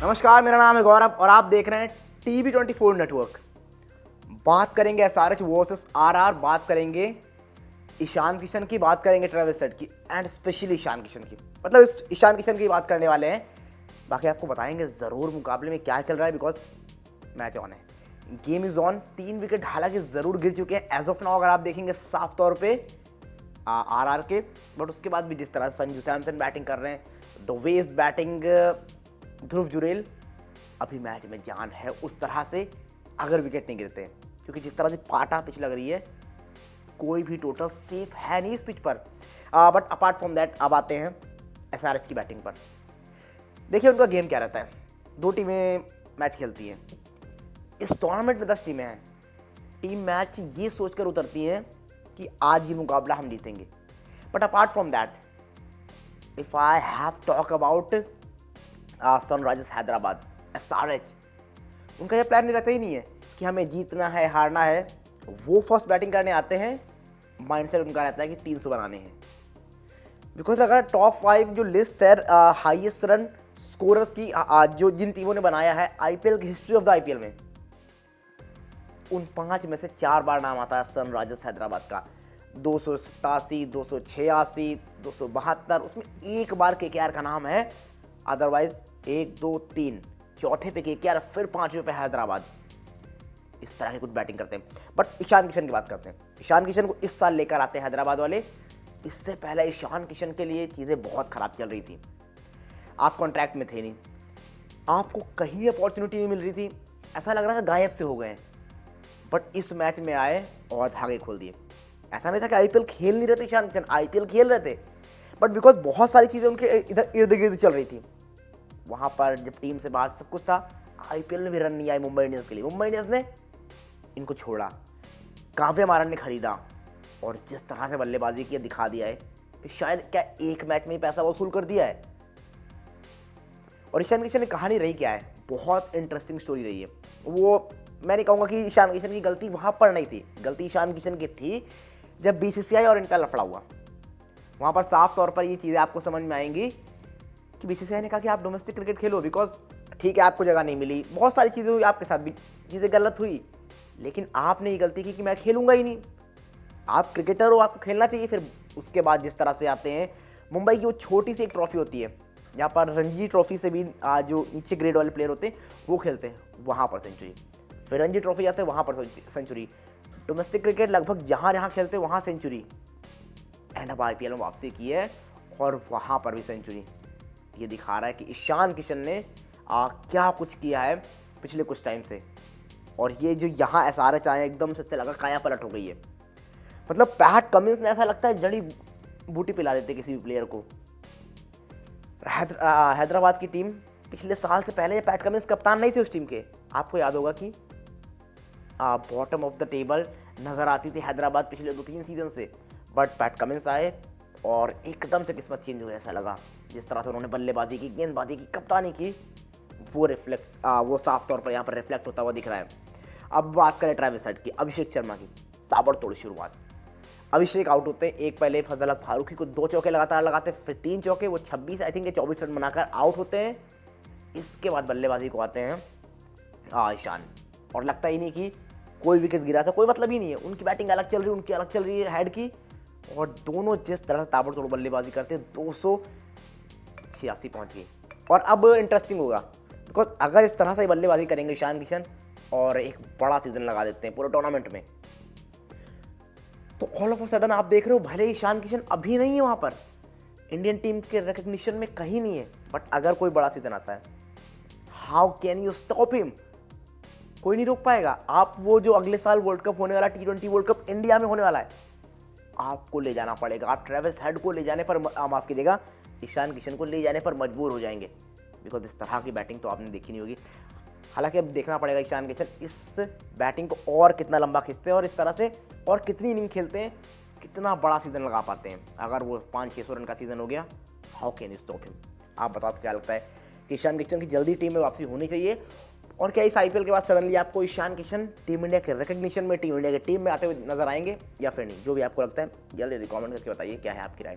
नमस्कार, मेरा नाम है गौरव और आप देख रहे हैं TV24 नेटवर्क। बात करेंगे SRH वर्सेस RR, बात करेंगे ईशान किशन की, बात करेंगे ट्रेविस हेड की एंड स्पेशली ईशान किशन की। मतलब इस ईशान किशन की बात करने वाले हैं। बाकी आपको बताएंगे ज़रूर मुकाबले में क्या चल रहा है, बिकॉज मैच ऑन है, गेम इज ऑन। 3 विकेट हालांकि ज़रूर गिर चुके हैं एज ऑफ नाउ, अगर आप देखेंगे साफ तौर पे RR के। बट उसके बाद भी जिस तरह संजू सैमसन बैटिंग कर रहे हैं, द वे इज बैटिंग ध्रुव जुरेल, अभी मैच में जान है उस तरह से अगर विकेट नहीं गिरते हैं, क्योंकि जिस तरह से पाटा पिच लग रही है कोई भी टोटल सेफ है नहीं इस पिच पर। बट अपार्ट फ्रॉम दैट अब आते हैं SRH की बैटिंग पर। देखिए उनका गेम क्या रहता है। 2 टीमें मैच खेलती हैं। इस टूर्नामेंट में 10 टीमें हैं। टीम मैच ये सोचकर उतरती हैं कि आज ये मुकाबला हम जीतेंगे। But apart from that if I have talk about Sunrisers Hyderabad SRH, उनका ये प्लान नहीं रहता ही नहीं है कि हमें जीतना है हारना है। वो फर्स्ट बैटिंग करने आते हैं, माइंडसेट उनका रहता है कि 300 बनाने हैं। बिकॉज अगर टॉप 5 जो लिस्ट है हाईएस्ट रन स्कोरर्स की जो जिन टीमों ने बनाया है IPL की हिस्ट्री ऑफ द IPL में, उन 5 में से 4 बार नाम आता है सनराइजर्स हैदराबाद का। 287, 286, 272, उसमें एक बार KKR का नाम है। अदरवाइज 1, 2, 3, चौथे पे KKR, फिर 5वें पे हैदराबाद। इस तरह की कुछ बैटिंग करते हैं। बट ईशान किशन की बात करते हैं। ईशान किशन को इस साल लेकर आते हैं हैदराबाद वाले। इससे पहले ईशान किशन के लिए चीज़ें बहुत ख़राब चल रही थी। आप कॉन्ट्रैक्ट में थे नहीं, आपको कहीं अपॉर्चुनिटी नहीं मिल रही थी, ऐसा लग रहा था गायब से हो गए। बट इस मैच में आए और धागे खोल दिए। ऐसा नहीं था कि IPL खेल नहीं रहे थे ईशान किशन, IPL खेल रहे थे। बट बिकॉज बहुत सारी चीज़ें उनके इधर इर्द गिर्द चल रही थी, वहाँ पर जब टीम से बाहर सब कुछ था, IPL में भी रन नहीं आए मुंबई इंडियंस के लिए। मुंबई इंडियंस ने इनको छोड़ा, काव्य मारन ने खरीदा और जिस तरह से बल्लेबाजी किया दिखा दिया है कि शायद क्या एक मैच में ही पैसा वसूल कर दिया है। और ईशान किशन की कहानी रही क्या है, बहुत इंटरेस्टिंग स्टोरी रही है। वो मैं नहीं कहूँगा कि ईशान किशन की गलती वहाँ पर नहीं थी, गलती ईशान किशन की थी जब BCCI और इनका लफड़ा हुआ। वहाँ पर साफ तौर पर ये चीज़ें आपको समझ में आएंगी कि BCCI ने कहा कि आप डोमेस्टिक क्रिकेट खेलो, बिकॉज ठीक है आपको जगह नहीं मिली, बहुत सारी चीज़ें हुई, आपके साथ भी चीज़ें गलत हुई, लेकिन आपने ये गलती की कि मैं खेलूंगा ही नहीं। आप क्रिकेटर हो, आपको खेलना चाहिए। फिर उसके बाद जिस तरह से आते हैं, मुंबई की वो छोटी सी एक ट्रॉफी होती है जहाँ पर रणजी ट्रॉफी से भी जो नीचे ग्रेड वाले प्लेयर होते हैं वो खेलते हैं, वहाँ पर सेंचुरी। फिर रणजी ट्रॉफी जाते हैं, वहाँ पर सेंचुरी। डोमेस्टिक क्रिकेट लगभग जहाँ जहाँ खेलते हैं वहाँ सेंचुरी। एंड अब IPL में वापसी की है और वहाँ पर भी सेंचुरी। ये दिखा रहा है कि ईशान किशन ने क्या कुछ किया है पिछले कुछ टाइम से। और ये जो यहाँ SRH आए एकदम से लगा काया पलट हो गई है। मतलब पैट कमिंस ने ऐसा लगता है जड़ी बूटी पिला देते किसी भी प्लेयर को। हैदराबाद की टीम पिछले साल से पहले पैट कमिंस कप्तान नहीं थे उस टीम के। आपको याद होगा कि बॉटम ऑफ द टेबल नज़र आती थी हैदराबाद पिछले 2-3 सीजन से। बट पैट कमिंस आए और एकदम से किस्मत चेंज हुई। ऐसा लगा जिस तरह से उन्होंने बल्लेबाजी की, गेंदबाजी की, कप्तानी की, वो साफ तौर पर यहाँ पर रिफ्लेक्ट होता हुआ दिख रहा है। अब बात करें ट्रेविस हेड की, अभिषेक शर्मा की, ताबड़तोड़ शुरुआत। अभिषेक आउट होते हैं, एक पहले फजल फारूकी को 2 चौके लगातार लगाते, फिर 3 चौके, वो 26 आई थिंक 24 रन बनाकर आउट होते हैं। इसके बाद बल्लेबाजी को आते हैं ईशान, और लगता ही नहीं कि कोई विकेट गिरा था, कोई मतलब ही नहीं है। उनकी बैटिंग अलग चल रही है, उनकी अलग चल रही है हेड की, और दोनों जिस तरह से ताबड़तोड़ बल्लेबाजी करते हैं 286 पहुंच गई। और अब इंटरेस्टिंग होगा, बिकॉज अगर इस तरह से बल्लेबाजी करेंगे ईशान किशन और एक बड़ा सीजन लगा देते हैं पूरे टूर्नामेंट में, तो ऑल ऑफ अ सडन आप देख रहे हो भले ईशान किशन अभी नहीं है वहाँ पर, इंडियन टीम के रिकग्निशन में कहीं नहीं है, बट अगर कोई बड़ा सीजन आता है, how can you stop him? कोई नहीं रोक पाएगा। आप वो जो अगले साल वर्ल्ड कप होने वाला, T20 वर्ल्ड कप इंडिया में होने वाला है, आपको ले जाना पड़ेगा। आप ट्रेविस हेड को ले जाने पर, माफ कीजिएगा, ईशान किशन को ले जाने पर मजबूर हो जाएंगे, बिकॉज इस तरह की बैटिंग तो आपने देखी नहीं होगी। हालांकि अब देखना पड़ेगा ईशान किशन इस बैटिंग को और कितना लंबा खींचते हैं और इस तरह से और कितनी इनिंग खेलते हैं, कितना बड़ा सीजन लगा पाते हैं। अगर वो 500-600 रन का सीजन हो गया, how can you stop him? आप बताओ क्या लगता है कि ईशान किशन की जल्दी टीम में वापसी होनी चाहिए? और क्या इस IPL के बाद सडनली आपको ईशान किशन टीम इंडिया के रिकग्निशन में, टीम इंडिया की टीम में आते हुए नजर आएंगे या फिर नहीं? जो भी आपको लगता है जल्दी कमेंट करके बताइए क्या है आपकी राय।